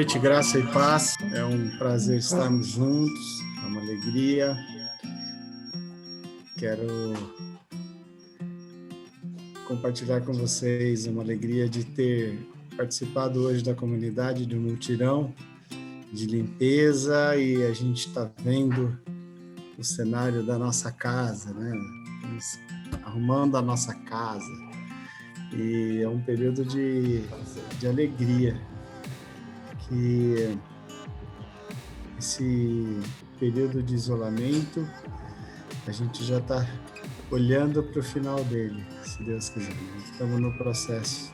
noite, graça e paz. É um prazer estarmos juntos, é uma alegria. Quero compartilhar com vocês uma alegria de ter participado hoje da comunidade do mutirão de limpeza, e a gente está vendo o cenário da nossa casa, né? Arrumando a nossa casa. E é um período de alegria, que esse período de isolamento, a gente já está olhando para o final dele, se Deus quiser. Estamos no processo.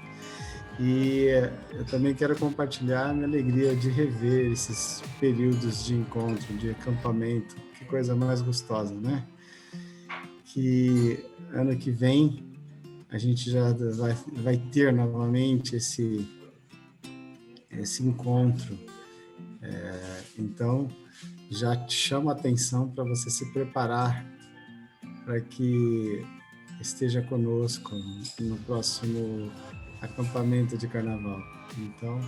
E eu também quero compartilhar a minha alegria de rever esses períodos de encontro, de acampamento. Que coisa mais gostosa, né? Que ano que vem a gente já vai ter novamente esse encontro. Então, já te chamo a atenção para você se preparar para que esteja conosco no próximo acampamento de carnaval. Então,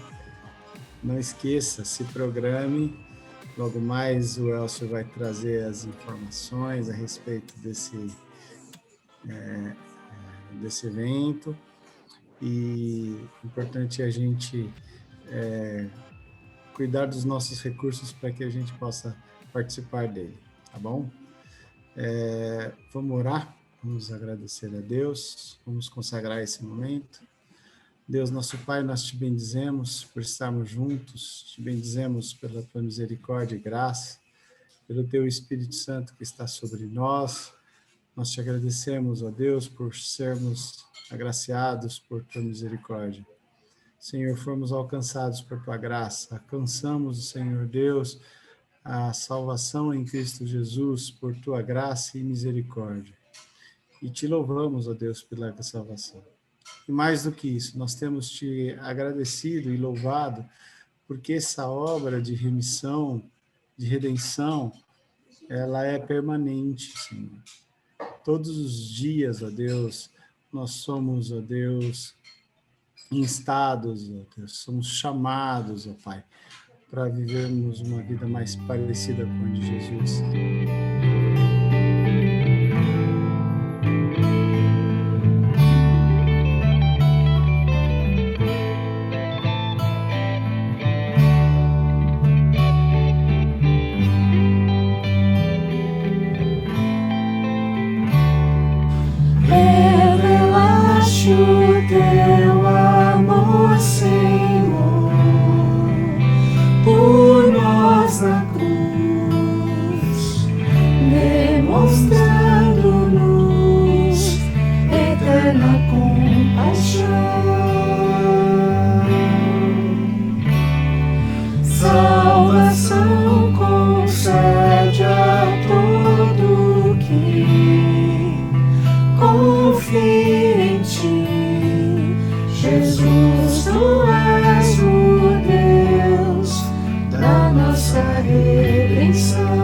não esqueça, se programe. Logo mais o Elcio vai trazer as informações a respeito desse evento, e é importante a gente cuidar dos nossos recursos para que a gente possa participar dele, tá bom? Vamos orar, vamos agradecer a Deus, vamos consagrar esse momento. Deus, nosso Pai, nós te bendizemos por estarmos juntos, te bendizemos pela tua misericórdia e graça, pelo teu Espírito Santo que está sobre nós. Nós te agradecemos, ó Deus, por sermos agraciados por tua misericórdia. Senhor, fomos alcançados por tua graça, alcançamos, Senhor Deus, a salvação em Cristo Jesus por tua graça e misericórdia. E te louvamos, ó Deus, pela salvação. E mais do que isso, nós temos te agradecido e louvado porque essa obra de remissão, de redenção, ela é permanente, Senhor. Todos os dias, ó Deus, nós somos, ó Deus, instados, ó Deus, somos chamados, ó Pai, para vivermos uma vida mais parecida com a de Jesus. O teu amor, Senhor, por nós na cruz, demonstrando-nos eterna compaixão. Salvação concede a todo que confia em ti. Jesus, tu és o Deus da nossa redenção.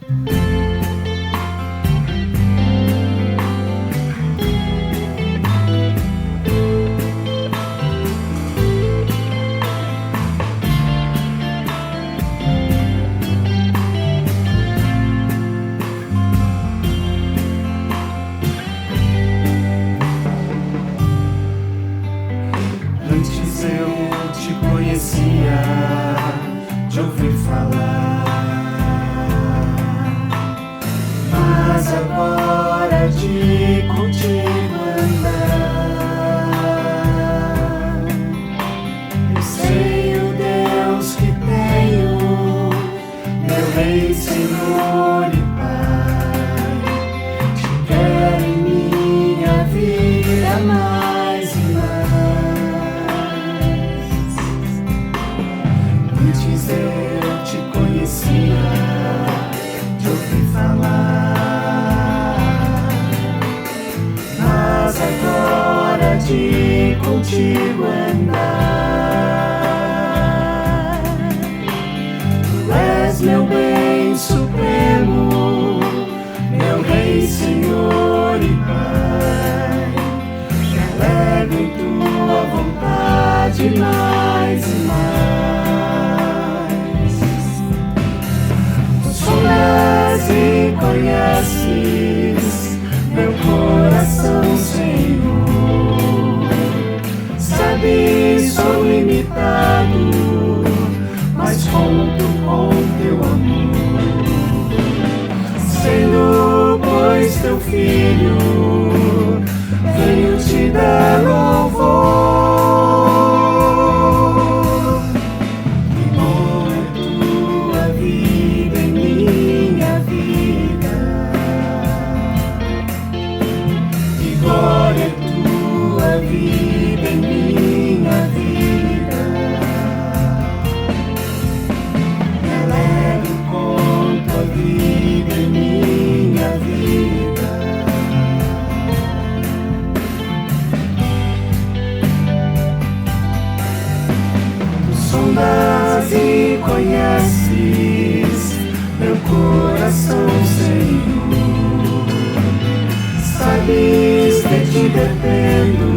Antes eu te conhecia de ouvir falar, mas agora de contigo andar. Eu sei o Deus que tenho, meu Rei, Senhor e Pai. Te quero em minha vida mais e mais. Antes eu te conhecia de ouvir falar, mas agora de contigo andar. Tu és meu bem supremo, meu Rei, Senhor e Pai. Me alegro em tua vontade mais e mais. Sondas e conheces meu coração, Senhor. Sabes, sou limitado, mas conto com teu amor. Sendo, pois, teu filho, venho te dar louvor. Que bom é tua vida em minha vida. Que glória é tua vida em minha vida. Me alegro com tua vida em minha vida. Tu sondas e conheces meu coração, Senhor. Sabes que te dependo,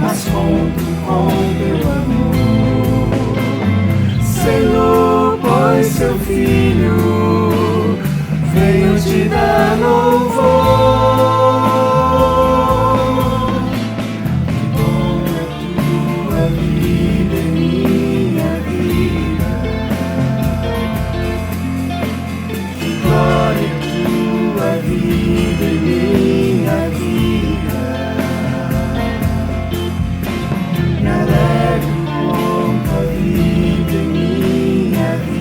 mas conto com teu amor. Sendo, pois, seu filho, venho te dar louvor. Que bom é tua vida em minha vida. Que glória é tua vida em minha vida. Me alegro com tua vida em minha vida.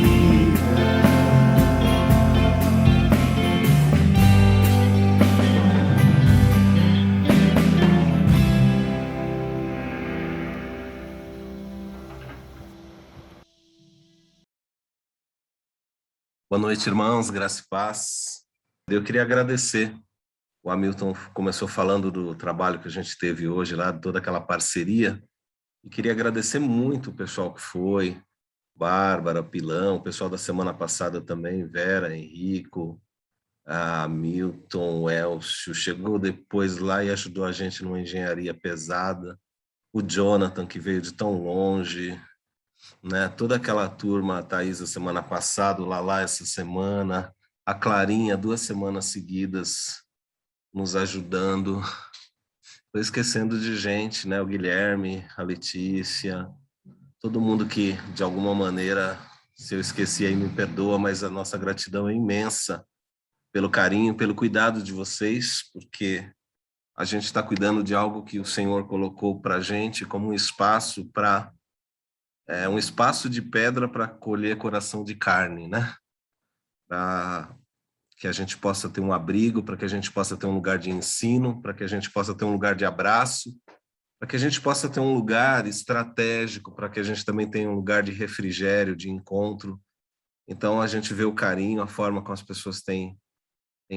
Boa noite, irmãos, graça e paz. Eu queria agradecer. O Hamilton começou falando do trabalho que a gente teve hoje lá, toda aquela parceria. E queria agradecer muito o pessoal que foi, Bárbara, Pilão, o pessoal da semana passada também, Vera, Henrico, Hamilton, Elcio, chegou depois lá e ajudou a gente numa engenharia pesada. O Jonathan, que veio de tão longe, né? Toda aquela turma, a Thaís a semana passada, o Lala essa semana, a Clarinha 2 semanas seguidas nos ajudando. Estou esquecendo de gente, né? O Guilherme, a Letícia, todo mundo que de alguma maneira, se eu esqueci aí me perdoa, mas a nossa gratidão é imensa pelo carinho, pelo cuidado de vocês, porque a gente está cuidando de algo que o Senhor colocou para a gente como um espaço um espaço de pedra para colher coração de carne, né? Para que a gente possa ter um abrigo, para que a gente possa ter um lugar de ensino, para que a gente possa ter um lugar de abraço, para que a gente possa ter um lugar estratégico, para que a gente também tenha um lugar de refrigério, de encontro. Então a gente vê o carinho, a forma como as pessoas têm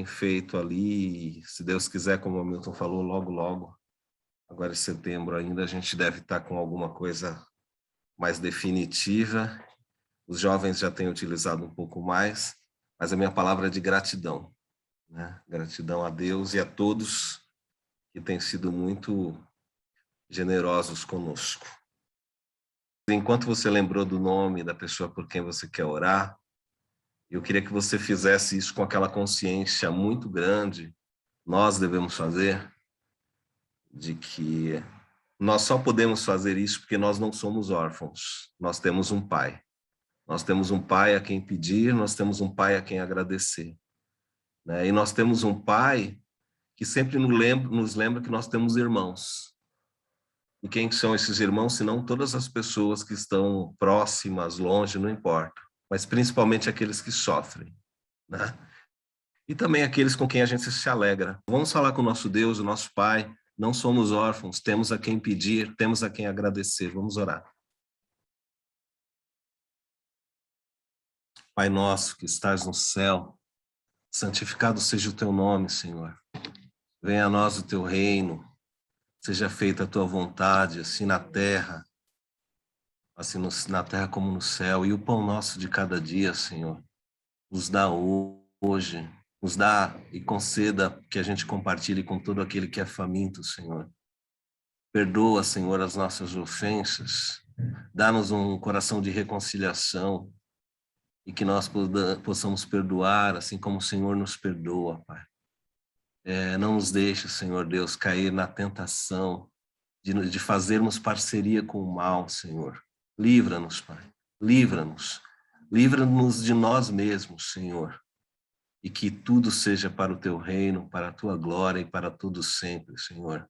feito ali, e, se Deus quiser, como o Milton falou, logo, logo, agora em setembro ainda, a gente deve estar com alguma coisa mais definitiva. Os jovens já têm utilizado um pouco mais, mas a minha palavra é de gratidão, né? Gratidão a Deus e a todos que têm sido muito generosos conosco. Enquanto você lembrou do nome da pessoa por quem você quer orar, eu queria que você fizesse isso com aquela consciência muito grande, nós devemos fazer, de que nós só podemos fazer isso porque nós não somos órfãos, nós temos um pai. Nós temos um pai a quem pedir, nós temos um pai a quem agradecer, né? E nós temos um pai que sempre nos lembra que nós temos irmãos. E quem são esses irmãos, senão todas as pessoas que estão próximas, longe, não importa. Mas principalmente aqueles que sofrem, né? E também aqueles com quem a gente se alegra. Vamos falar com o nosso Deus, o nosso Pai. Não somos órfãos, temos a quem pedir, temos a quem agradecer. Vamos orar. Pai nosso que estás no céu, santificado seja o teu nome, Senhor. Venha a nós o teu reino, seja feita a tua vontade, assim na terra como no céu. E o pão nosso de cada dia, Senhor, nos dá hoje, nos dá e conceda que a gente compartilhe com todo aquele que é faminto, Senhor. Perdoa, Senhor, as nossas ofensas, dá-nos um coração de reconciliação, e que nós possamos perdoar, assim como o Senhor nos perdoa, Pai. Não nos deixe, Senhor Deus, cair na tentação de fazermos parceria com o mal, Senhor. Livra-nos, Pai. Livra-nos. Livra-nos de nós mesmos, Senhor. E que tudo seja para o Teu reino, para a Tua glória e para tudo sempre, Senhor.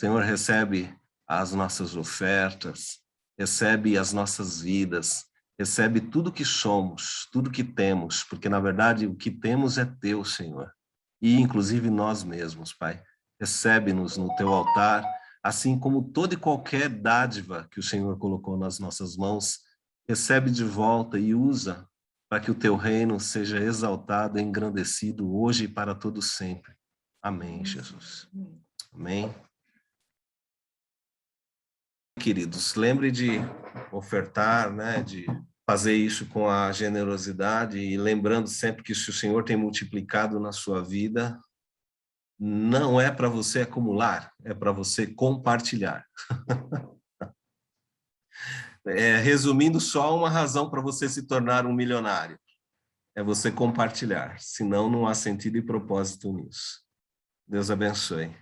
Senhor, recebe as nossas ofertas, recebe as nossas vidas, recebe tudo que somos, tudo que temos, porque, na verdade, o que temos é Teu, Senhor. E, inclusive, nós mesmos, Pai. Recebe-nos no Teu altar, assim como toda e qualquer dádiva que o Senhor colocou nas nossas mãos, recebe de volta e usa para que o Teu reino seja exaltado e engrandecido hoje e para todo sempre. Amém, Jesus. Amém. Queridos, lembre de ofertar, né, de fazer isso com a generosidade e lembrando sempre que se o Senhor tem multiplicado na sua vida, não é para você acumular, é para você compartilhar. Resumindo, só uma razão para você se tornar um milionário, é você compartilhar, senão não há sentido e propósito nisso. Deus abençoe.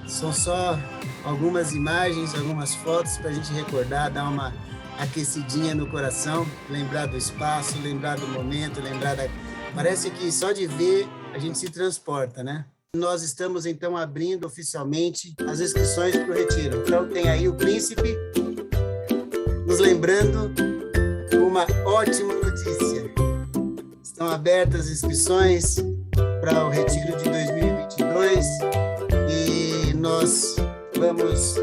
São só algumas imagens, algumas fotos para a gente recordar, dar uma aquecidinha no coração, lembrar do espaço, lembrar do momento, Parece que só de ver a gente se transporta, né? Nós estamos, então, abrindo oficialmente as inscrições para o retiro. Então, tem aí o príncipe nos lembrando uma ótima notícia. Estão abertas as inscrições para o retiro de 2022 e nós vamos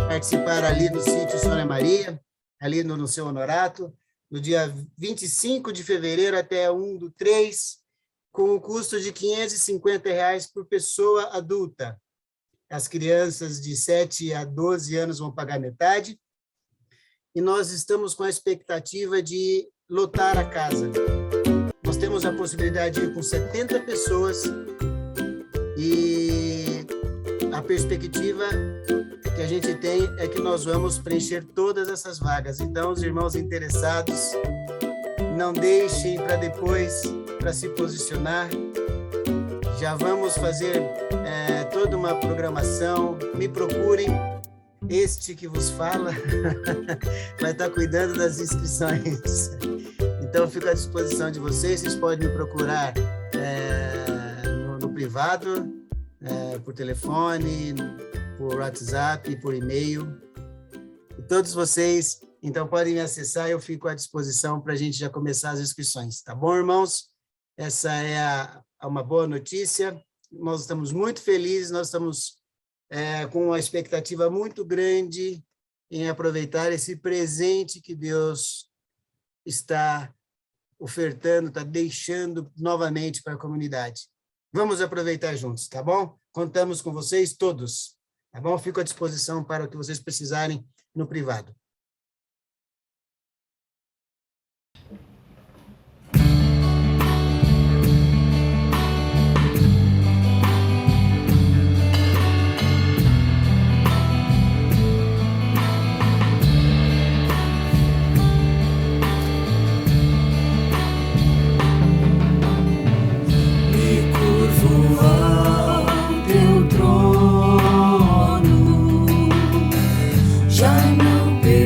participar ali no sítio Sônia Maria, ali no seu honorato, no dia 25 de fevereiro até 1/3, com o custo de R$ 550 por pessoa adulta. As crianças de 7 a 12 anos vão pagar metade, e nós estamos com a expectativa de lotar a casa. Nós temos a possibilidade de ir com 70 pessoas, e a perspectiva que a gente tem é que nós vamos preencher todas essas vagas. Então, os irmãos interessados, não deixem para depois, para se posicionar. Já vamos fazer toda uma programação. Me procurem, este que vos fala vai estar cuidando das inscrições. Então, fico à disposição de vocês. Vocês podem me procurar no privado, por telefone, por WhatsApp, por e-mail. E todos vocês, então, podem me acessar, eu fico à disposição para a gente já começar as inscrições. Tá bom, irmãos? Essa é uma boa notícia. Nós estamos muito felizes, nós estamos com uma expectativa muito grande em aproveitar esse presente que Deus está ofertando, está deixando novamente para a comunidade. Vamos aproveitar juntos, tá bom? Contamos com vocês todos. Tá bom? Fico à disposição para o que vocês precisarem no privado. Me curvo ao teu trono, já não perco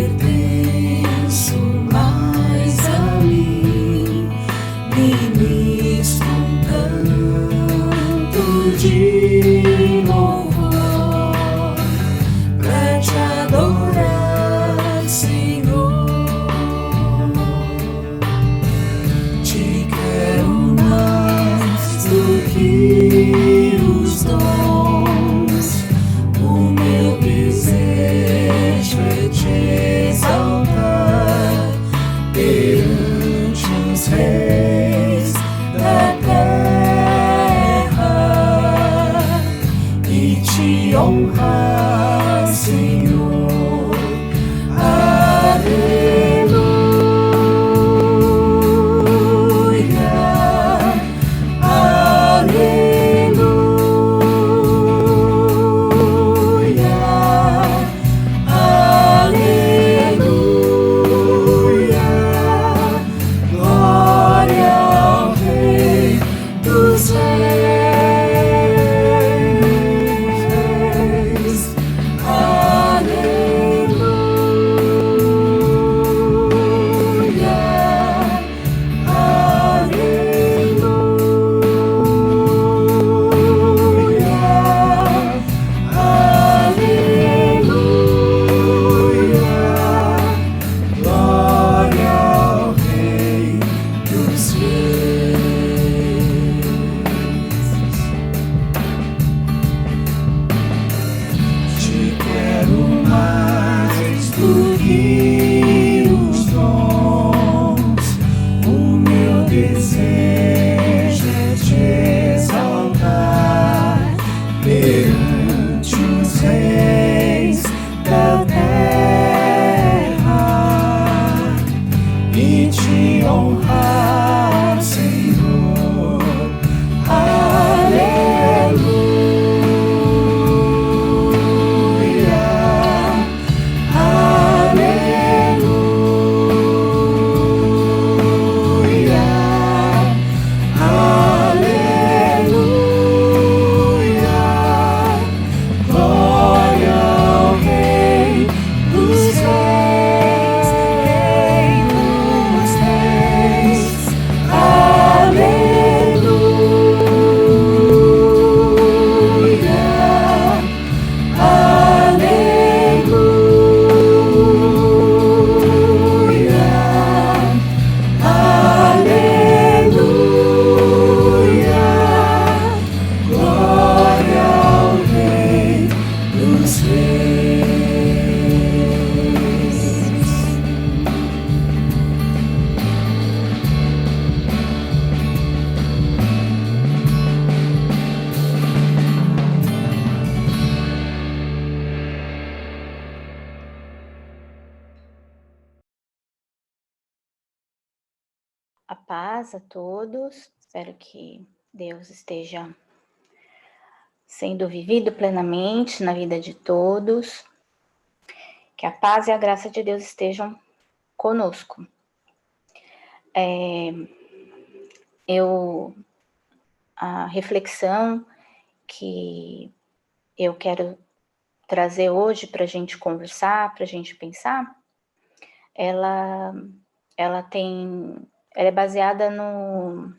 A paz a todos. Espero que Deus esteja sendo vivido plenamente na vida de todos. Que a paz e a graça de Deus estejam conosco. A reflexão que eu quero trazer hoje para a gente conversar, para a gente pensar, ela é baseada num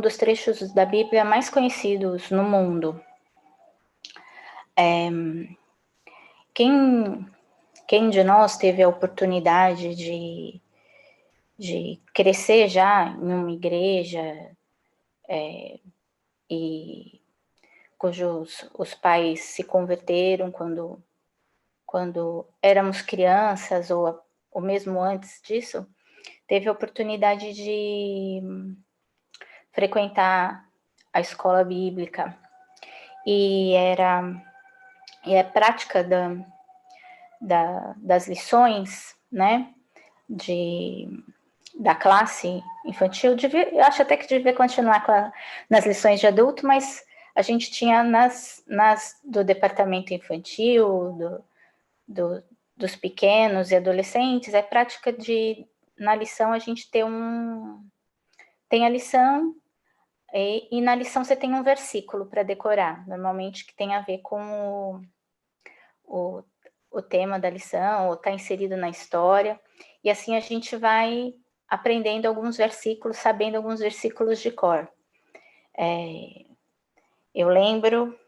dos trechos da Bíblia mais conhecidos no mundo. Quem de nós teve a oportunidade de crescer já em uma igreja e cujos os pais se converteram quando éramos crianças ou mesmo antes disso, teve a oportunidade de frequentar a escola bíblica e a prática das lições, né, da classe infantil, eu acho até que devia continuar nas lições de adulto, mas a gente tinha do departamento infantil, dos pequenos e adolescentes, é prática na lição a gente tem a lição, e na lição você tem um versículo para decorar, normalmente que tem a ver com o tema da lição, ou está inserido na história, e assim a gente vai aprendendo alguns versículos, sabendo alguns versículos de cor. Eu lembro,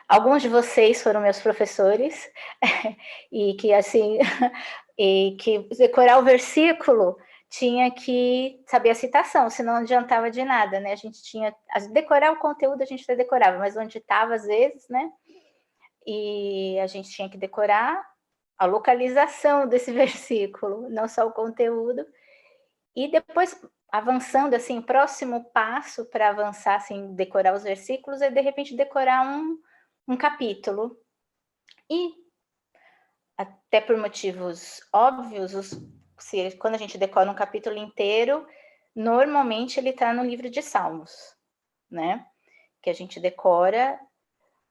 alguns de vocês foram meus professores, e que assim, e que decorar o versículo tinha que saber a citação, senão não adiantava de nada, né? A gente tinha, decorar o conteúdo a gente até decorava, mas onde estava às vezes, né? E a gente tinha que decorar a localização desse versículo, não só o conteúdo. E depois, avançando, assim, o próximo passo para avançar, assim, decorar os versículos é, de repente, decorar um capítulo. E, até por motivos óbvios, quando a gente decora um capítulo inteiro, normalmente ele está no livro de Salmos, né? Que a gente decora,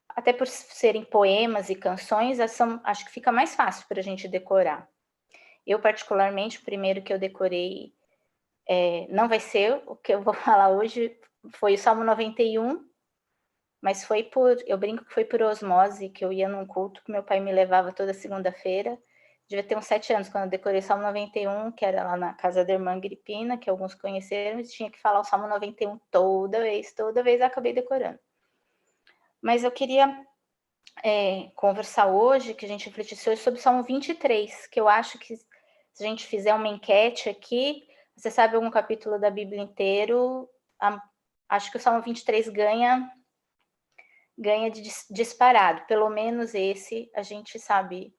até por serem poemas e canções, acho que fica mais fácil para a gente decorar. Eu, particularmente, o primeiro que eu decorei, não vai ser o que eu vou falar hoje, foi o Salmo 91, mas eu brinco que foi por osmose, que eu ia num culto que meu pai me levava toda segunda-feira, devia ter uns 7 anos, quando eu decorei o Salmo 91, que era lá na casa da irmã Gripina, que alguns conheceram, e tinha que falar o Salmo 91 toda vez eu acabei decorando. Mas eu queria conversar hoje, que a gente refletisse hoje sobre o Salmo 23, que eu acho que se a gente fizer uma enquete aqui, você sabe algum capítulo da Bíblia inteiro, acho que o Salmo 23 ganha de disparado, pelo menos esse a gente sabe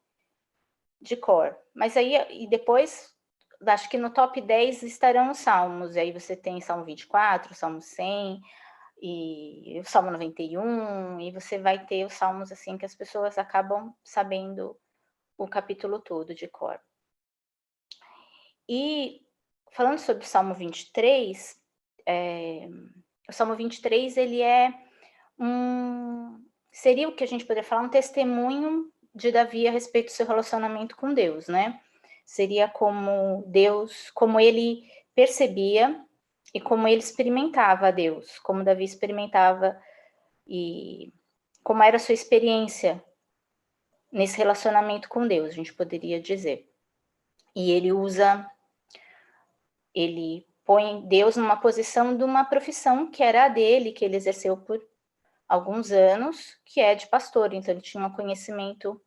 de cor. Mas aí, e depois, acho que no top 10 estarão os salmos, e aí você tem Salmo 24, Salmo 100, e o Salmo 91, e você vai ter os salmos assim que as pessoas acabam sabendo o capítulo todo de cor. E falando sobre o Salmo 23, o Salmo 23 ele seria o que a gente poderia falar, um testemunho de Davi a respeito do seu relacionamento com Deus, né? Seria como ele percebia e como ele experimentava a Deus, como Davi experimentava e como era a sua experiência nesse relacionamento com Deus, a gente poderia dizer. E ele põe Deus numa posição de uma profissão que era a dele, que ele exerceu por alguns anos, que é de pastor. Então, ele tinha um conhecimento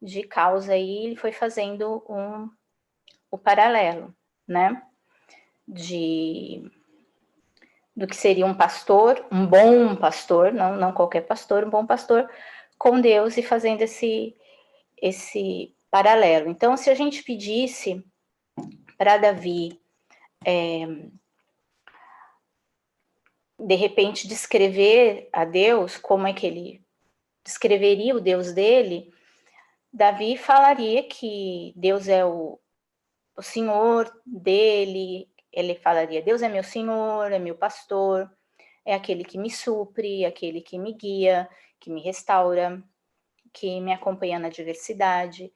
de causa e ele foi fazendo o paralelo, né? Do que seria um pastor, um bom pastor, não qualquer pastor, um bom pastor com Deus e fazendo esse paralelo. Então, se a gente pedisse para Davi, de repente, descrever a Deus, como é que ele descreveria o Deus dele, Davi falaria que Deus é o o Senhor dele, ele falaria: Deus é meu Senhor, é meu pastor, é aquele que me supre, aquele que me guia, que me restaura, que me acompanha na adversidade,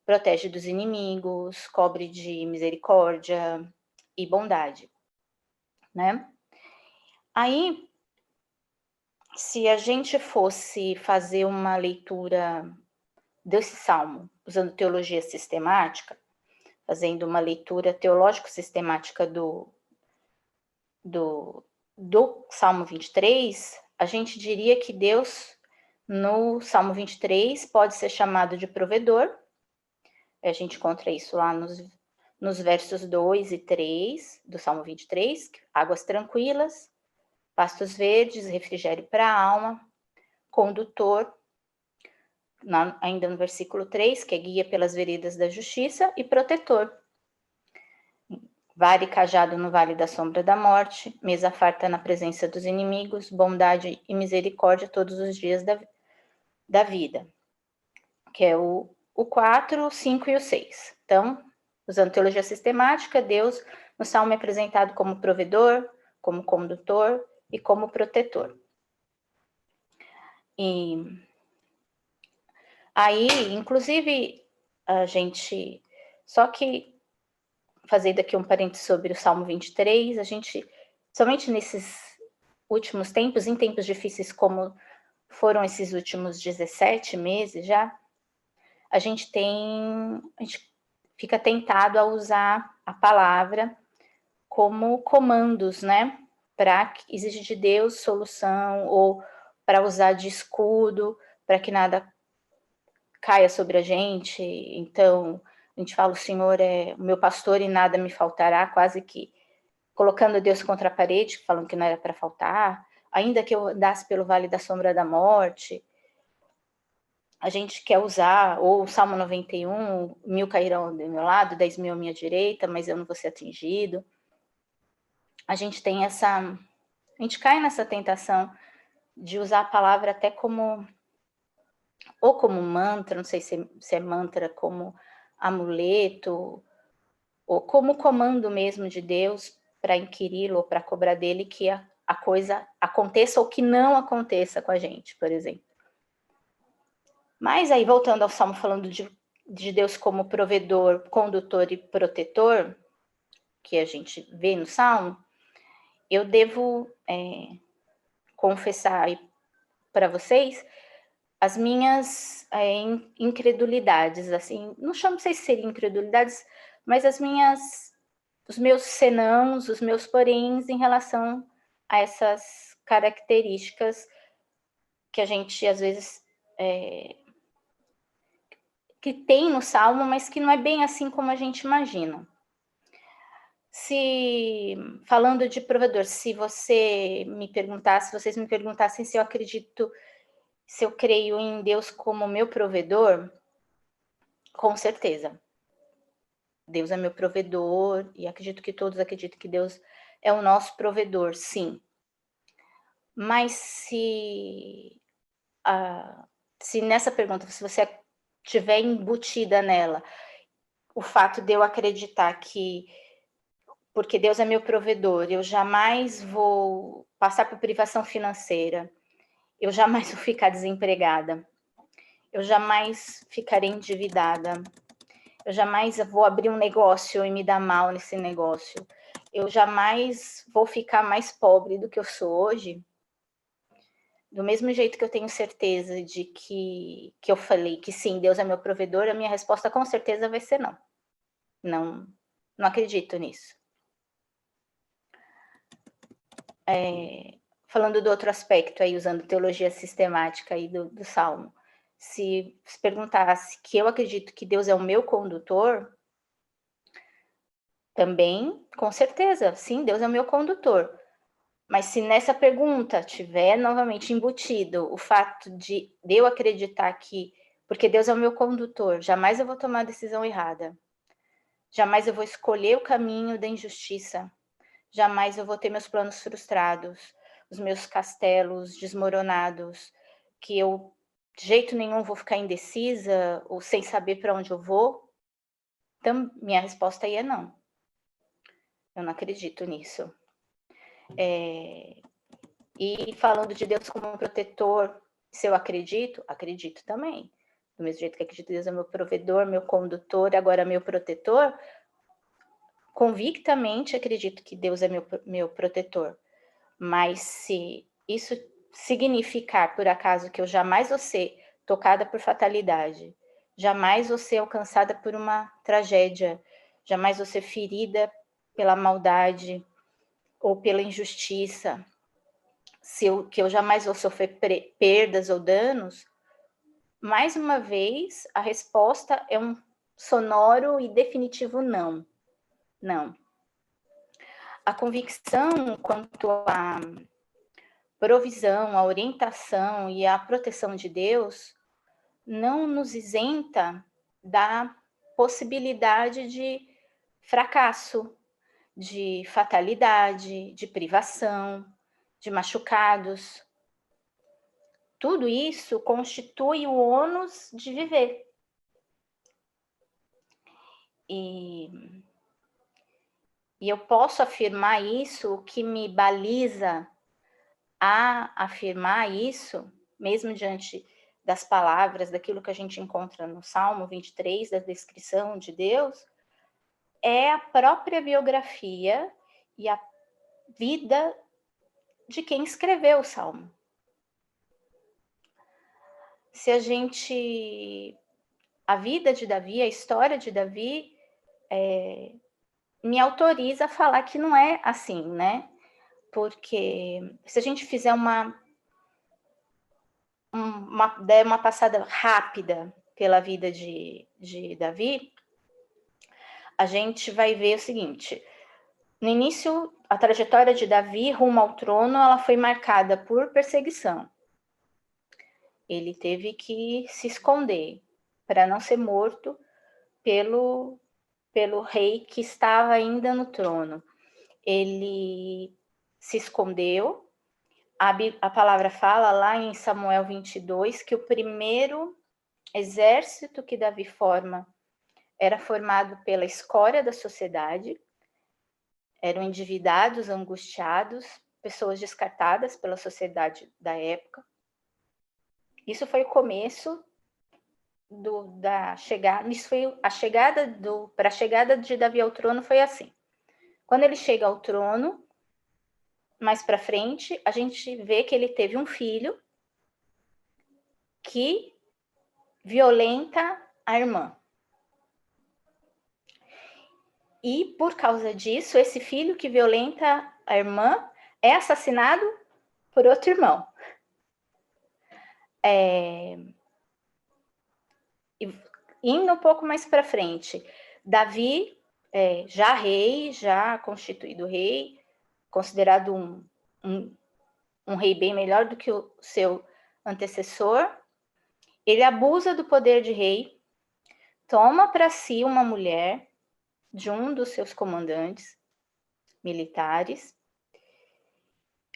protege dos inimigos, cobre de misericórdia e bondade, né? Aí, se a gente fosse fazer uma leitura desse salmo, usando teologia sistemática, fazendo uma leitura teológico-sistemática do Salmo 23, a gente diria que Deus, no Salmo 23, pode ser chamado de provedor. A gente encontra isso lá nos versos 2 e 3 do Salmo 23, águas tranquilas, pastos verdes, refrigério para a alma, condutor, ainda no versículo 3, que é guia pelas veredas da justiça, e protetor. Vale e cajado no vale da sombra da morte, mesa farta na presença dos inimigos, bondade e misericórdia todos os dias da vida. Que é o 4, o 5 e o 6. Então, usando teologia sistemática, Deus no Salmo é apresentado como provedor, como condutor e como protetor. E aí, inclusive, a gente... Só que, fazendo aqui um parênteses sobre o Salmo 23, a gente, somente nesses últimos tempos, em tempos difíceis como foram esses últimos 17 meses já, a gente fica tentado a usar a palavra como comandos, né? Para exigir de Deus solução, ou para usar de escudo, para que nada caia sobre a gente. Então, a gente fala: o Senhor é o meu pastor e nada me faltará, quase que colocando Deus contra a parede, falando que não era para faltar. Ainda que eu andasse pelo vale da sombra da morte. A gente quer usar, ou o Salmo 91, 1000 cairão do meu lado, 10.000 à minha direita, mas eu não vou ser atingido. A gente cai nessa tentação de usar a palavra até como mantra, não sei se é mantra, como amuleto, ou como comando mesmo de Deus para inquiri-lo ou para cobrar dele que a coisa aconteça ou que não aconteça com a gente, por exemplo. Mas aí, voltando ao Salmo, falando de Deus como provedor, condutor e protetor, que a gente vê no Salmo, eu devo confessar para vocês as minhas incredulidades, assim, não sei se seriam incredulidades, mas os meus senãos, os meus poréns em relação a essas características que a gente, às vezes, que tem no Salmo, mas que não é bem assim como a gente imagina. Falando de provedor, se vocês me perguntassem se eu acredito, se eu creio em Deus como meu provedor, com certeza. Deus é meu provedor, e acredito que todos acreditam que Deus é o nosso provedor, sim. Mas se nessa pergunta, se você estiver embutida nela, o fato de eu acreditar que, porque Deus é meu provedor, eu jamais vou passar por privação financeira, eu jamais vou ficar desempregada, eu jamais ficarei endividada, eu jamais vou abrir um negócio e me dar mal nesse negócio, eu jamais vou ficar mais pobre do que eu sou hoje. Do mesmo jeito que eu tenho certeza de que eu falei que sim, Deus é meu provedor, a minha resposta com certeza vai ser não. Não acredito nisso. Falando do outro aspecto, aí, usando teologia sistemática aí do Salmo, se perguntasse que eu acredito que Deus é o meu condutor, também, com certeza, sim, Deus é o meu condutor. Mas se nessa pergunta tiver novamente embutido o fato de eu acreditar que, porque Deus é o meu condutor, jamais eu vou tomar a decisão errada, jamais eu vou escolher o caminho da injustiça, jamais eu vou ter meus planos frustrados, os meus castelos desmoronados, que eu de jeito nenhum vou ficar indecisa ou sem saber para onde eu vou. Então, minha resposta aí é não. Eu não acredito nisso. E falando de Deus como um protetor, se eu acredito, acredito também. Do mesmo jeito que acredito que Deus é meu provedor, meu condutor, agora meu protetor, convictamente acredito que Deus é meu protetor. Mas se isso significar, por acaso, que eu jamais vou ser tocada por fatalidade, jamais vou ser alcançada por uma tragédia, jamais vou ser ferida pela maldade ou pela injustiça, que eu jamais vou sofrer perdas ou danos, mais uma vez, a resposta é um sonoro e definitivo não. Não. A convicção quanto à provisão, à orientação e à proteção de Deus não nos isenta da possibilidade de fracasso, de fatalidade, de privação, de machucados. Tudo isso constitui o ônus de viver. E eu posso afirmar isso, o que me baliza a afirmar isso, mesmo diante das palavras, daquilo que a gente encontra no Salmo 23, da descrição de Deus, é a própria biografia e a vida de quem escreveu o Salmo. Se a gente... A vida de Davi, a história de Davi, me autoriza a falar que não é assim, né? Porque se a gente fizer der uma passada rápida pela vida de Davi, a gente vai ver o seguinte: no início, a trajetória de Davi rumo ao trono, ela foi marcada por perseguição. Ele teve que se esconder para não ser morto pelo rei que estava ainda no trono. Ele se escondeu. A palavra fala lá em Samuel 22 que o primeiro exército que Davi forma era formado pela escória da sociedade, eram endividados, angustiados, pessoas descartadas pela sociedade da época. Isso foi o começo da chegada. Isso foi a chegada para a chegada de Davi ao trono foi assim. Quando ele chega ao trono, mais para frente, a gente vê que ele teve um filho que violenta a irmã. E por causa disso, esse filho que violenta a irmã é assassinado por outro irmão. Indo um pouco mais para frente, Davi, já rei, já constituído rei, considerado um rei bem melhor do que o seu antecessor, ele abusa do poder de rei, toma para si uma mulher de um dos seus comandantes militares,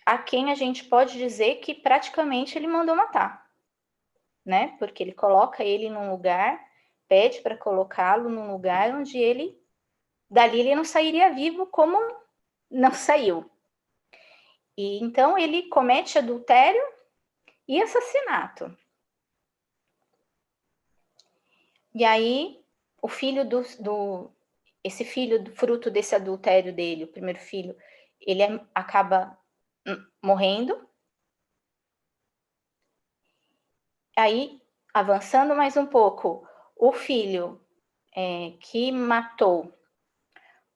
a quem a gente pode dizer que praticamente ele mandou matar, né? Porque ele coloca ele num lugar, pede para colocá-lo num lugar onde dali ele não sairia vivo, como não saiu. E então ele comete adultério e assassinato. E aí o filho esse filho, fruto desse adultério dele, o primeiro filho, ele acaba morrendo. Aí, avançando mais um pouco, o filho que matou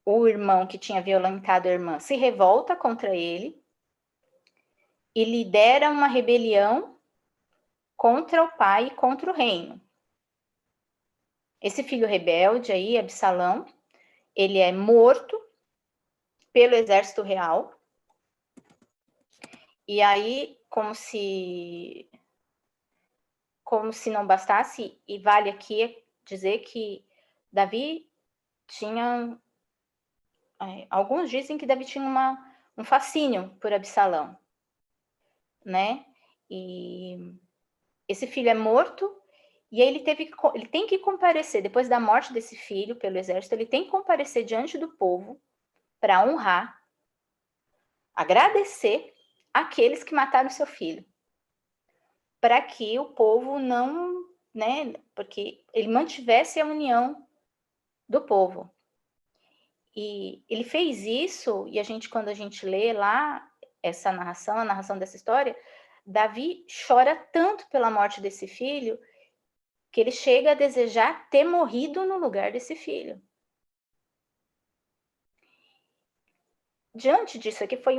o irmão que tinha violentado a irmã se revolta contra ele e lidera uma rebelião contra o pai e contra o reino. Esse filho rebelde aí, Absalão, ele é morto pelo exército real. E aí, como se não bastasse, e vale aqui dizer que Davi tinha... alguns dizem que Davi tinha um fascínio por Absalão, né? E esse filho é morto, E aí ele tem que comparecer, depois da morte desse filho pelo exército, ele tem que comparecer diante do povo para honrar, agradecer aqueles que mataram seu filho. Para que o povo não, né, porque ele mantivesse a união do povo. E ele fez isso, e quando a gente lê lá essa narração, a narração dessa história, Davi chora tanto pela morte desse filho, que ele chega a desejar ter morrido no lugar desse filho. Diante disso aqui foi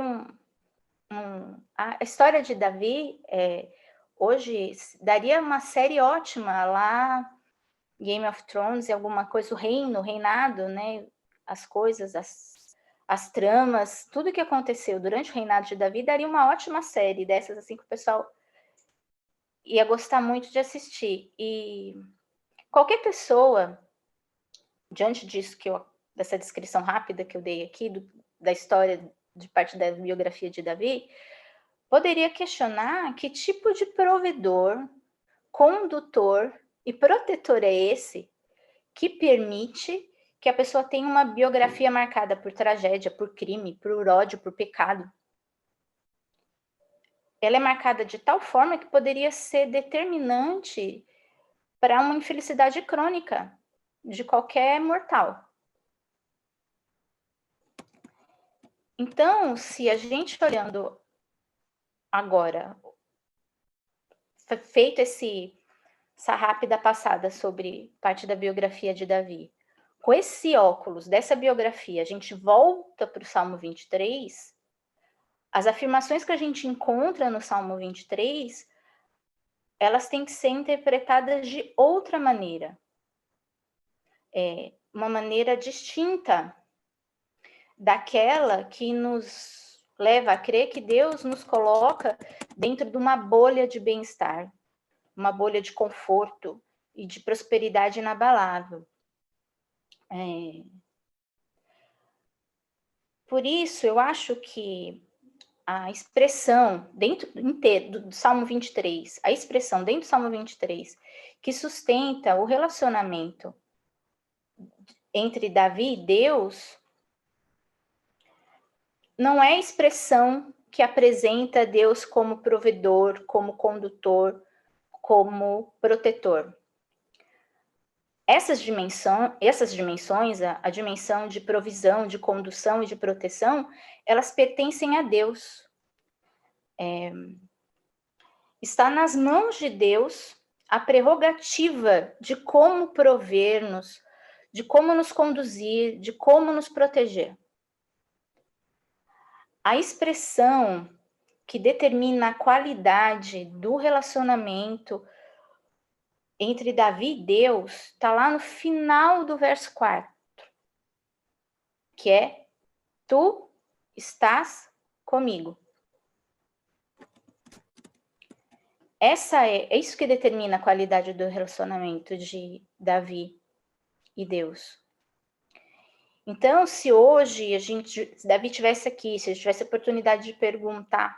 a história de Davi, hoje daria uma série ótima lá, Game of Thrones, alguma coisa, o reinado, né? As coisas, as tramas, tudo que aconteceu durante o reinado de Davi daria uma ótima série dessas, assim, que o pessoal ia gostar muito de assistir. E qualquer pessoa, diante disso dessa descrição rápida que eu dei aqui, da história de parte da biografia de Davi, poderia questionar que tipo de provedor, condutor e protetor é esse que permite que a pessoa tenha uma biografia marcada por tragédia, por crime, por ódio, por pecado. Ela é marcada de tal forma que poderia ser determinante para uma infelicidade crônica de qualquer mortal. Então, se a gente olhando agora, feito essa rápida passada sobre parte da biografia de Davi, com esse óculos dessa biografia, a gente volta para o Salmo 23, as afirmações que a gente encontra no Salmo 23, elas têm que ser interpretadas de outra maneira. Uma maneira distinta daquela que nos leva a crer que Deus nos coloca dentro de uma bolha de bem-estar, uma bolha de conforto e de prosperidade inabalável. Por isso, eu acho que a expressão dentro do Salmo 23, a expressão dentro do Salmo 23, que sustenta o relacionamento entre Davi e Deus, não é a expressão que apresenta Deus como provedor, como condutor, como protetor. Essas dimensões, a dimensão de provisão, de condução e de proteção, elas pertencem a Deus. Está nas mãos de Deus a prerrogativa de como prover-nos, de como nos conduzir, de como nos proteger. A expressão que determina a qualidade do relacionamento entre Davi e Deus está lá no final do verso 4, que é: tu estás comigo. É isso que determina a qualidade do relacionamento de Davi e Deus. Então, se hoje se Davi tivesse aqui, se ele tivesse a oportunidade de perguntar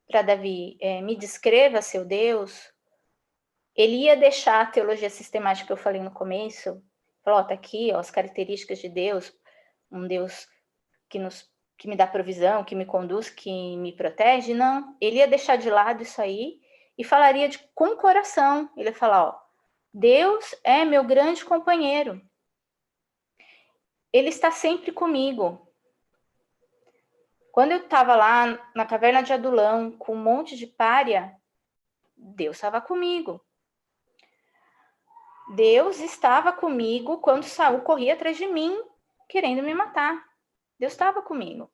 para Davi, me descreva seu Deus, ele ia deixar a teologia sistemática que eu falei no começo, falar, tá aqui, as características de Deus, um Deus que me dá provisão, que me conduz, que me protege. Não, ele ia deixar de lado isso aí e falaria com o coração. Ele ia falar, Deus é meu grande companheiro. Ele está sempre comigo. Quando eu estava lá na caverna de Adulão, com um monte de pária, Deus estava comigo. Deus estava comigo quando Saul corria atrás de mim, querendo me matar. Deus estava comigo.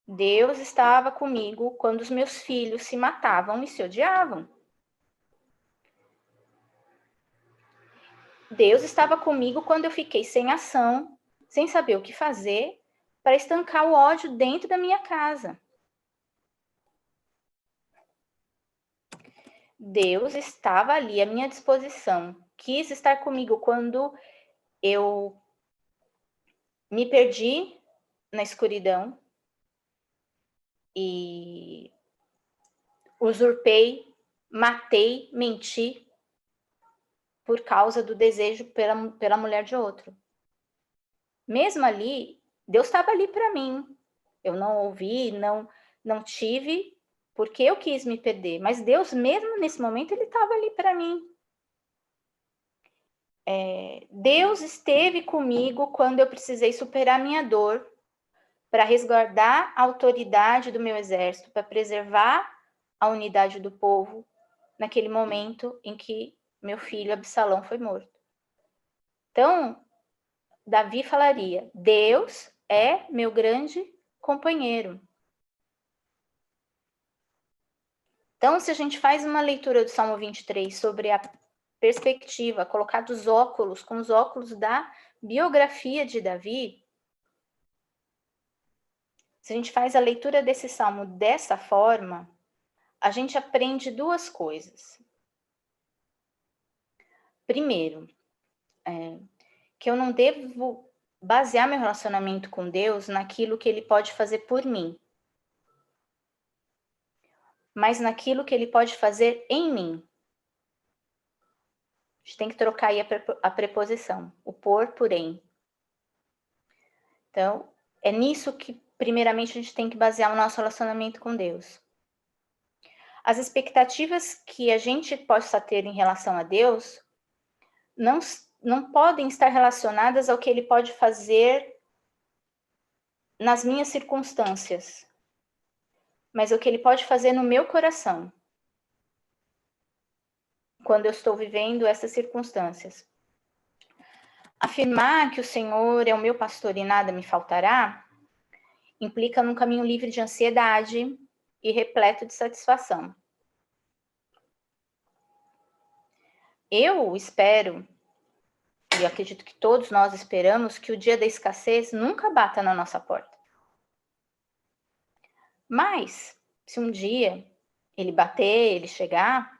Deus estava comigo quando os meus filhos se matavam e se odiavam. Deus estava comigo quando eu fiquei sem ação, sem saber o que fazer, para estancar o ódio dentro da minha casa. Deus estava ali à minha disposição, quis estar comigo quando eu me perdi na escuridão e usurpei, matei, menti por causa do desejo pela mulher de outro. Mesmo ali, Deus estava ali para mim. Eu não ouvi, não tive, porque eu quis me perder. Mas Deus, mesmo nesse momento, ele estava ali para mim. Deus esteve comigo quando eu precisei superar minha dor, para resguardar a autoridade do meu exército, para preservar a unidade do povo, naquele momento em que meu filho Absalão foi morto. Então, Davi falaria: Deus é meu grande companheiro. Então, se a gente faz uma leitura do Salmo 23 sobre a perspectiva, colocar dos óculos, com os óculos da biografia de Davi, se a gente faz a leitura desse salmo dessa forma, a gente aprende duas coisas. Primeiro, que eu não devo basear meu relacionamento com Deus naquilo que Ele pode fazer por mim, mas naquilo que Ele pode fazer em mim. A gente tem que trocar aí a preposição, o por em. Então, é nisso que, primeiramente, a gente tem que basear o nosso relacionamento com Deus. As expectativas que a gente possa ter em relação a Deus não podem estar relacionadas ao que Ele pode fazer nas minhas circunstâncias, mas o que Ele pode fazer no meu coração, quando eu estou vivendo essas circunstâncias. Afirmar que o Senhor é o meu pastor e nada me faltará implica num caminho livre de ansiedade e repleto de satisfação. Eu espero, e acredito que todos nós esperamos, que o dia da escassez nunca bata na nossa porta. Mas, se um dia ele bater, ele chegar,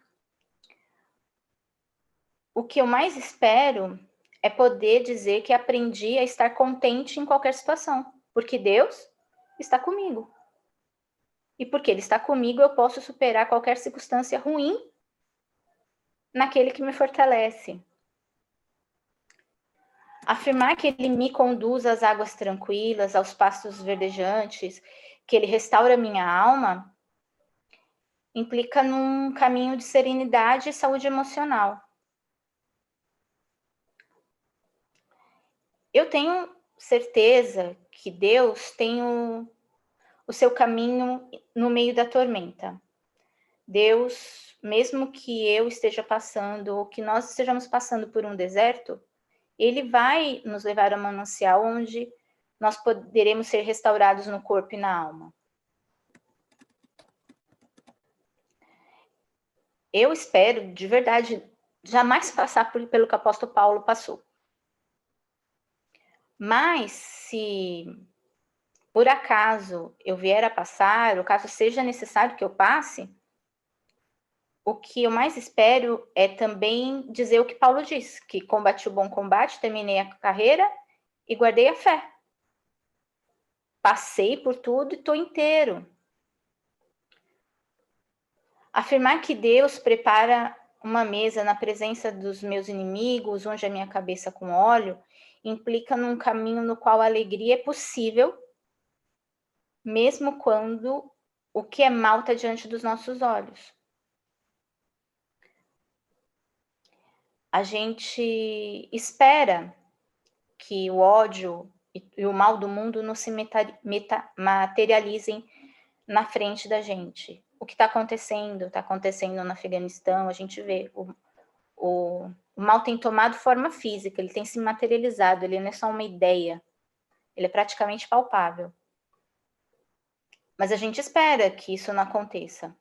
o que eu mais espero é poder dizer que aprendi a estar contente em qualquer situação, porque Deus está comigo. E porque Ele está comigo, eu posso superar qualquer circunstância ruim naquele que me fortalece. Afirmar que Ele me conduz às águas tranquilas, aos pastos verdejantes, que Ele restaura minha alma, implica num caminho de serenidade e saúde emocional. Eu tenho certeza que Deus tem o seu caminho no meio da tormenta. Deus, mesmo que eu esteja passando, ou que nós estejamos passando por um deserto, Ele vai nos levar a um manancial onde nós poderemos ser restaurados no corpo e na alma. Eu espero, de verdade, jamais passar pelo que o apóstolo Paulo passou. Mas, se por acaso eu vier a passar, ou caso seja necessário que eu passe, o que eu mais espero é também dizer o que Paulo diz, que combati o bom combate, terminei a carreira e guardei a fé. Passei por tudo e estou inteiro. Afirmar que Deus prepara uma mesa na presença dos meus inimigos, unge a minha cabeça com óleo, implica num caminho no qual a alegria é possível, mesmo quando o que é mal está diante dos nossos olhos. A gente espera que o ódio e o mal do mundo não se materializem na frente da gente. O que está acontecendo no Afeganistão, a gente vê. O mal tem tomado forma física, ele tem se materializado, ele não é só uma ideia, ele é praticamente palpável. Mas a gente espera que isso não aconteça,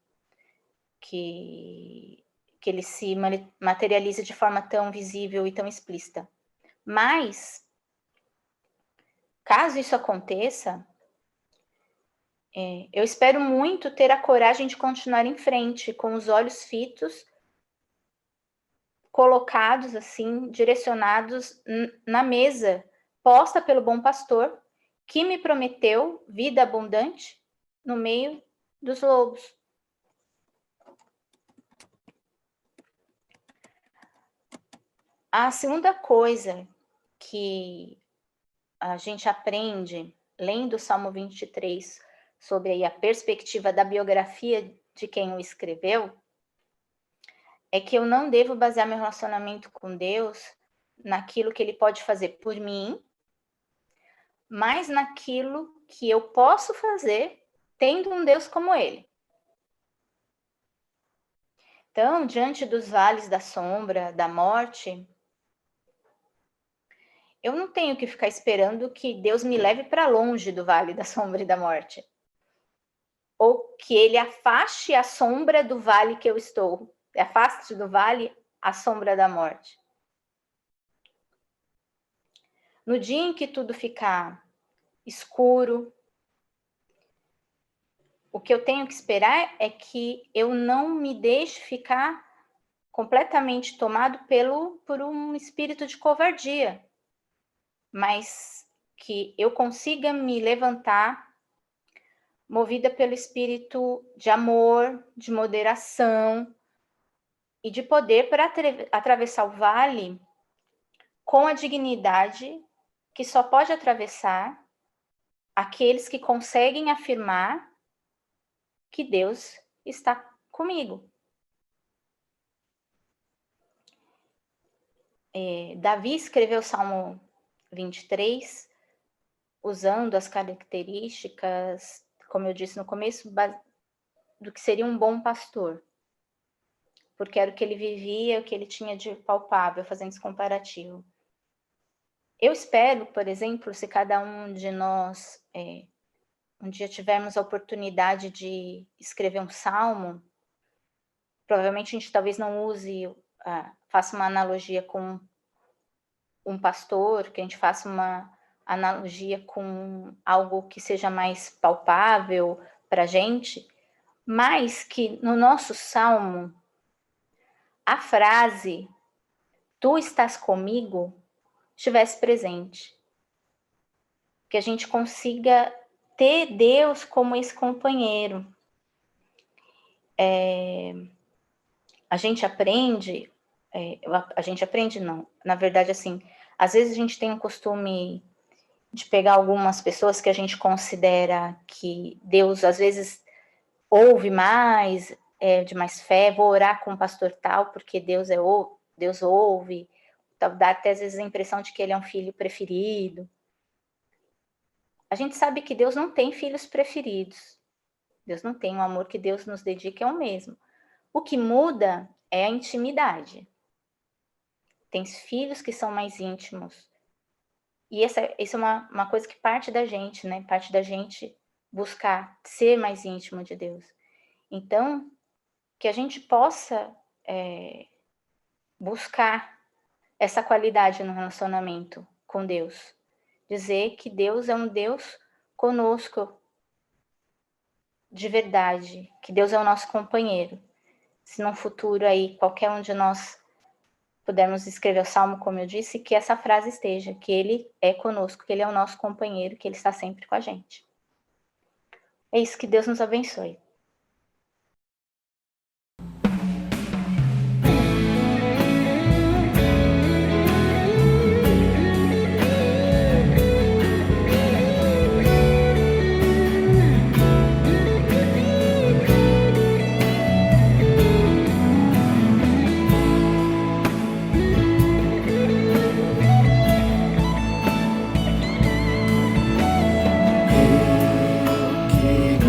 que ele se materialize de forma tão visível e tão explícita. Mas, caso isso aconteça, eu espero muito ter a coragem de continuar em frente, com os olhos fitos, colocados assim, direcionados na mesa, posta pelo bom pastor, que me prometeu vida abundante no meio dos lobos. A segunda coisa que a gente aprende, lendo o Salmo 23, sobre aí a perspectiva da biografia de quem o escreveu, é que eu não devo basear meu relacionamento com Deus naquilo que ele pode fazer por mim, mas naquilo que eu posso fazer tendo um Deus como ele. Então, diante dos vales da sombra, da morte, eu não tenho que ficar esperando que Deus me leve para longe do vale da sombra e da morte. Ou que ele afaste a sombra do vale que eu estou. Afaste do vale a sombra da morte. No dia em que tudo ficar escuro, o que eu tenho que esperar é que eu não me deixe ficar completamente tomado por um espírito de covardia, mas que eu consiga me levantar movida pelo espírito de amor, de moderação e de poder para atravessar o vale com a dignidade que só pode atravessar aqueles que conseguem afirmar que Deus está comigo. Davi escreveu o Salmo 23 usando as características, como eu disse no começo, do que seria um bom pastor. Porque era o que ele vivia, o que ele tinha de palpável, fazendo esse comparativo. Eu espero, por exemplo, se cada um de nós um dia tivermos a oportunidade de escrever um salmo, provavelmente a gente talvez não use, faça uma analogia com um pastor, que a gente faça uma analogia com algo que seja mais palpável para a gente, mas que no nosso salmo, a frase "tu estás comigo" estivesse presente. Que a gente consiga ter Deus como esse companheiro. A gente aprende não, na verdade, assim, às vezes a gente tem um costume de pegar algumas pessoas que a gente considera que Deus, às vezes, ouve mais, de mais fé, vou orar com o pastor tal, porque Deus ouve, dá até às vezes a impressão de que ele é um filho preferido. A gente sabe que Deus não tem filhos preferidos. Deus não tem, o amor que Deus nos dedica é o mesmo. O que muda é a intimidade. Tem filhos que são mais íntimos. E essa é uma coisa que parte da gente, né? Parte da gente buscar ser mais íntimo de Deus. Então, que a gente possa buscar essa qualidade no relacionamento com Deus. Dizer que Deus é um Deus conosco, de verdade, que Deus é o nosso companheiro. Se no futuro aí qualquer um de nós pudermos escrever o salmo, como eu disse, que essa frase esteja, que ele é conosco, que ele é o nosso companheiro, que ele está sempre com a gente. É isso, que Deus nos abençoe. Queria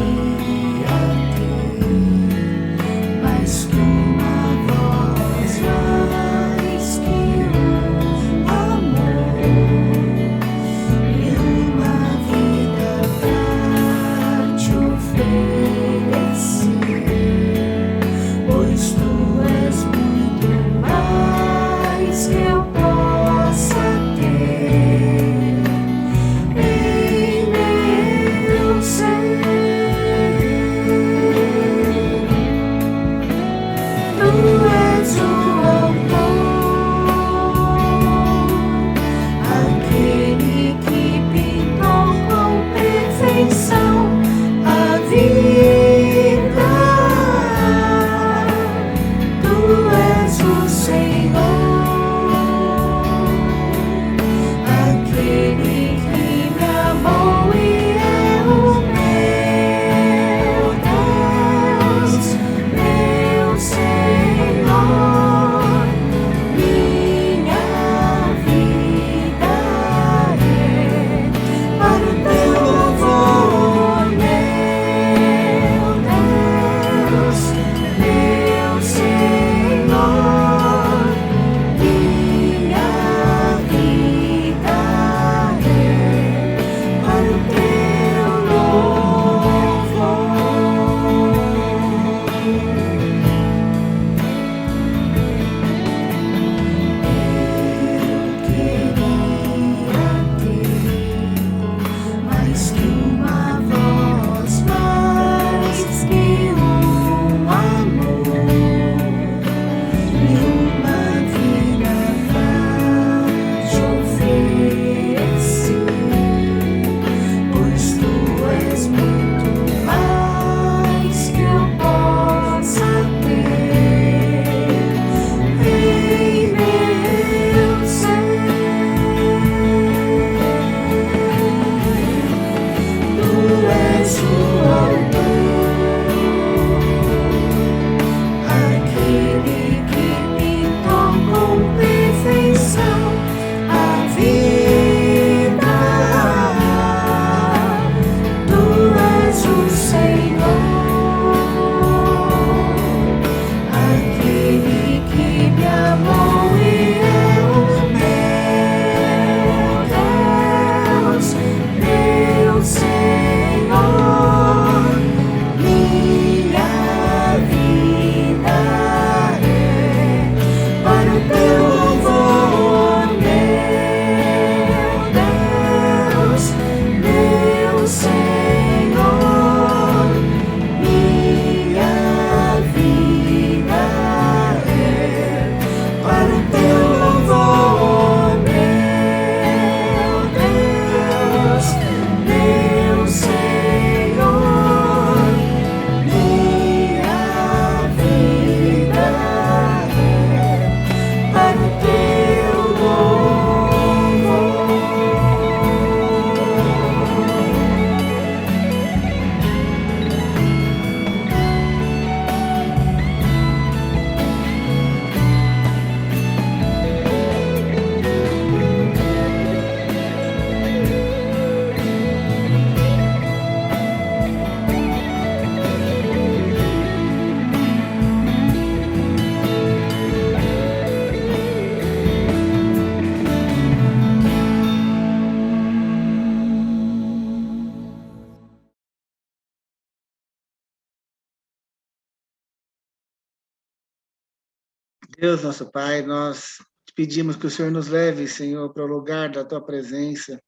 Deus, nosso Pai, nós te pedimos que o Senhor nos leve, Senhor, para o lugar da tua presença,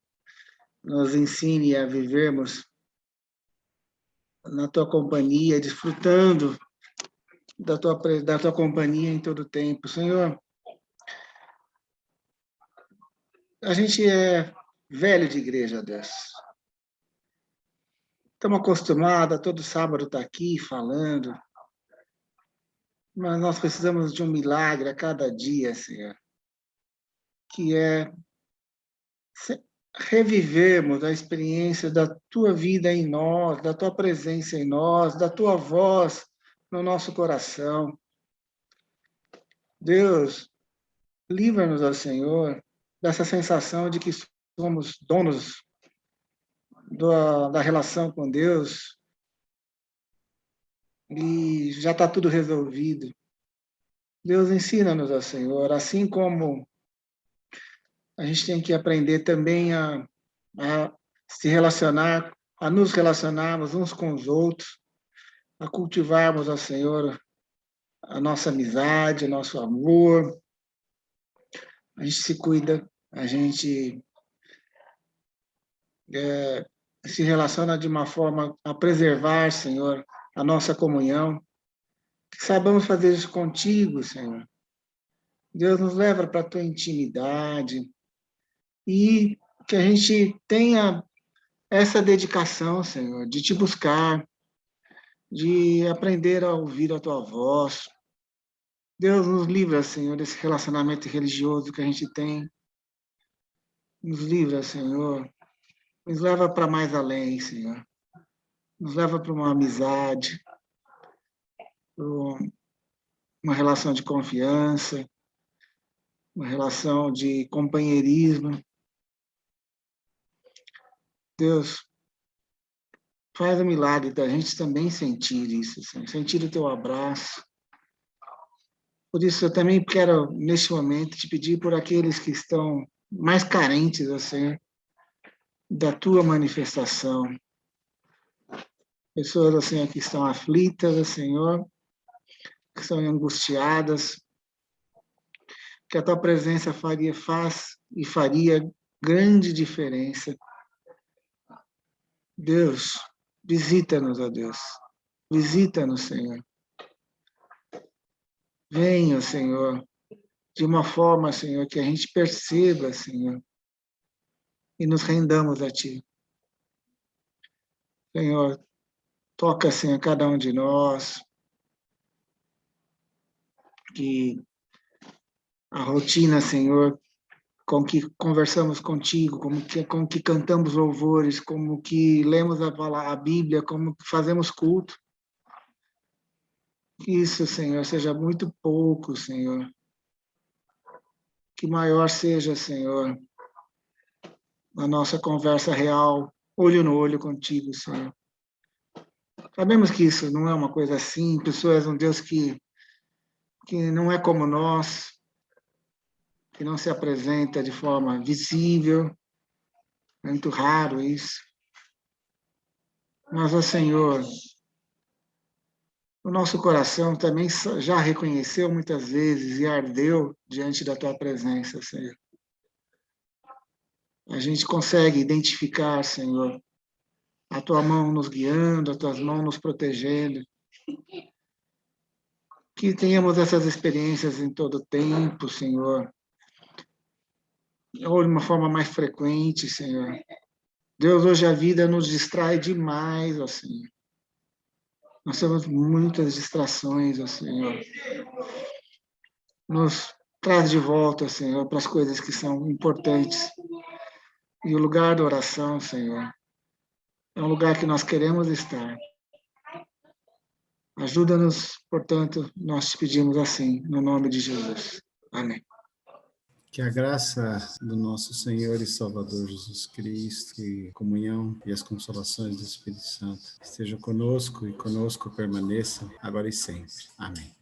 nos ensine a vivermos na tua companhia, desfrutando da tua companhia em todo o tempo. Senhor, a gente é velho de igreja, Deus. Estamos acostumados a todo sábado estar aqui falando, mas nós precisamos de um milagre a cada dia, Senhor, que é revivermos a experiência da tua vida em nós, da tua presença em nós, da tua voz no nosso coração. Deus, livra-nos, ó Senhor, dessa sensação de que somos donos da relação com Deus e já está tudo resolvido. Deus, ensina-nos, ó Senhor, assim como a gente tem que aprender também a se relacionar, a nos relacionarmos uns com os outros, a cultivarmos, ó Senhor, a nossa amizade, o nosso amor. A gente se cuida, a gente se relaciona de uma forma a preservar, Senhor, a nossa comunhão. Que saibamos fazer isso contigo, Senhor. Deus, nos leva para a tua intimidade e que a gente tenha essa dedicação, Senhor, de te buscar, de aprender a ouvir a tua voz. Deus, nos livra, Senhor, desse relacionamento religioso que a gente tem. Nos livra, Senhor. Nos leva para mais além, Senhor. Nos leva para uma amizade, para uma relação de confiança, uma relação de companheirismo. Deus, faz o milagre da gente também sentir isso, Senhor, sentir o teu abraço. Por isso, eu também quero, neste momento, te pedir por aqueles que estão mais carentes, Senhor, da tua manifestação. Pessoas, Senhor, que estão aflitas, Senhor, que estão angustiadas, que a tua presença faria grande diferença. Deus, visita-nos, ó Deus. Visita-nos, Senhor. Venha, Senhor, de uma forma, Senhor, que a gente perceba, Senhor, e nos rendamos a Ti. Senhor, toca, Senhor, cada um de nós, que a rotina, Senhor, com que conversamos contigo, com que cantamos louvores, como que lemos a Bíblia, como que fazemos culto. Que isso, Senhor, seja muito pouco, Senhor. Que maior seja, Senhor, a nossa conversa real, olho no olho contigo, Senhor. Sabemos que isso não é uma coisa simples, Tu és um Deus que não é como nós, que não se apresenta de forma visível, é muito raro isso. Mas, ó Senhor, o nosso coração também já reconheceu muitas vezes e ardeu diante da Tua presença, Senhor. A gente consegue identificar, Senhor, a Tua mão nos guiando, as Tuas mãos nos protegendo. Que tenhamos essas experiências em todo o tempo, Senhor. Ou de uma forma mais frequente, Senhor. Deus, hoje a vida nos distrai demais, ó Senhor. Nós temos muitas distrações, ó Senhor. Nos traz de volta, Senhor, para as coisas que são importantes. E o lugar da oração, Senhor, é um lugar que nós queremos estar. Ajuda-nos, portanto, nós te pedimos assim, no nome de Jesus. Amém. Que a graça do nosso Senhor e Salvador Jesus Cristo, e a comunhão e as consolações do Espírito Santo estejam conosco e conosco permaneçam agora e sempre. Amém.